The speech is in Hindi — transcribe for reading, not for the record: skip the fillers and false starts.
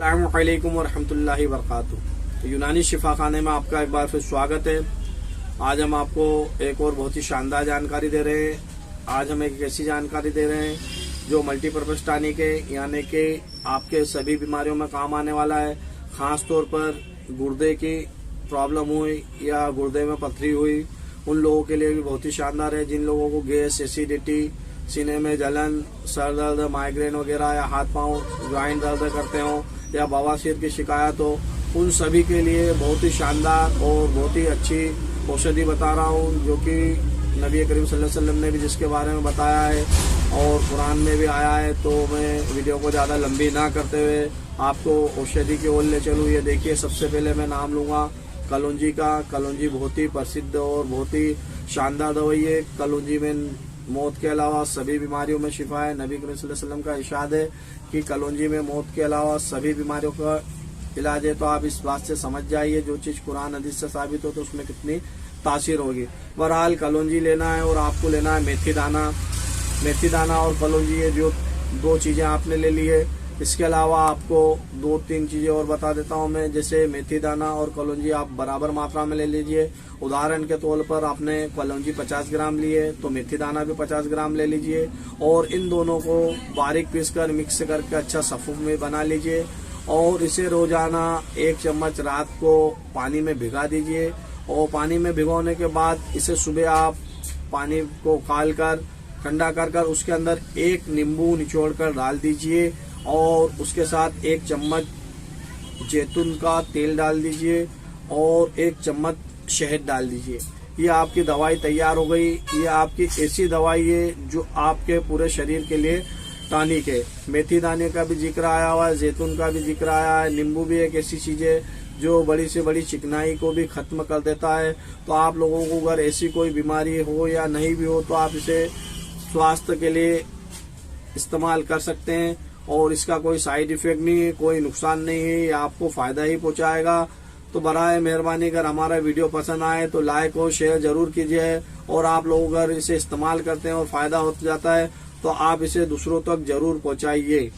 अस्सलामुअलैकुम वरहमतुल्लाहि वबरकातुहू। यूनानी शिफा खाने में आपका एक बार फिर स्वागत है। आज हम आपको एक और बहुत ही शानदार जानकारी दे रहे हैं। आज हम एक ऐसी जानकारी दे रहे हैं जो मल्टीपर्पज टानिक है, यानी कि आपके सभी बीमारियों में काम आने वाला है। खास तौर पर गुर्दे की प्रॉब्लम हुई या गुर्दे में पथरी हुई, उन लोगों के लिए भी बहुत ही शानदार है। जिन लोगों को गैस, एसिडिटी, सीने में जलन, सर दर्द, माइग्रेन वगैरह या हाथ पांव ज्वाइंट दर्द करते हो या बवासीर की शिकायत हो, उन सभी के लिए बहुत ही शानदार और बहुत ही अच्छी औषधि बता रहा हूँ, जो कि नबी करीम सल्लल्लाहु अलैहि वसल्लम ने भी जिसके बारे में बताया है और कुरान में भी आया है। तो मैं वीडियो को ज़्यादा लंबी ना करते हुए आपको औषधि की ओर ले चलूँ। ये देखिए, सबसे पहले मैं नाम लूँगा कलौंजी का। कलौंजी बहुत ही प्रसिद्ध और बहुत ही शानदार दवाई है। कलौंजी में मौत के अलावा सभी बीमारियों में शिफा है। नबी करीम सल्लल्लाहु अलैहि वसल्लम का इरशाद है कि कलौंजी में मौत के अलावा सभी बीमारियों का इलाज है। तो आप इस बात से समझ जाइए, जो चीज कुरान हदीस से साबित हो तो उसमें कितनी तासीर होगी। बहरहाल कलौंजी लेना है और आपको लेना है मेथी दाना। मेथी दाना और कलौंजी, ये जो दो चीजें आपने ले ली है। इसके अलावा आपको दो तीन चीजें और बता देता हूँ मैं, जैसे मेथी दाना और कलौंजी आप बराबर मात्रा में ले लीजिए। उदाहरण के तौर पर आपने कलौंजी 50 ग्राम ली है तो मेथी दाना भी 50 ग्राम ले लीजिए और इन दोनों को बारीक पीसकर मिक्स करके अच्छा सफ़ूफ में बना लीजिए और इसे रोजाना 1 चम्मच रात को पानी में भिगा दीजिए। और पानी में भिगोने के बाद इसे सुबह आप पानी को उबाल कर ठंडा कर उसके अंदर 1 नींबू निचोड़ कर डाल दीजिए और उसके साथ 1 चम्मच जैतून का तेल डाल दीजिए और 1 चम्मच शहद डाल दीजिए। ये आपकी दवाई तैयार हो गई। ये आपकी ऐसी दवाई है जो आपके पूरे शरीर के लिए टॉनिक है। मेथी दाने का भी जिक्र आया हुआ है, जैतून का भी जिक्र आया है। नींबू भी एक ऐसी चीज है जो बड़ी से बड़ी चिकनाई को भी खत्म कर देता है। तो आप लोगों को अगर ऐसी कोई बीमारी हो या नहीं भी हो तो आप इसे स्वास्थ्य के लिए इस्तेमाल कर सकते हैं और इसका कोई साइड इफेक्ट नहीं है, कोई नुकसान नहीं है, ये आपको फायदा ही पहुंचाएगा। तो बराए मेहरबानी अगर हमारा वीडियो पसंद आए तो लाइक और शेयर जरूर कीजिए और आप लोग अगर इसे इस्तेमाल करते हैं और फायदा हो जाता है तो आप इसे दूसरों तक जरूर पहुंचाइए।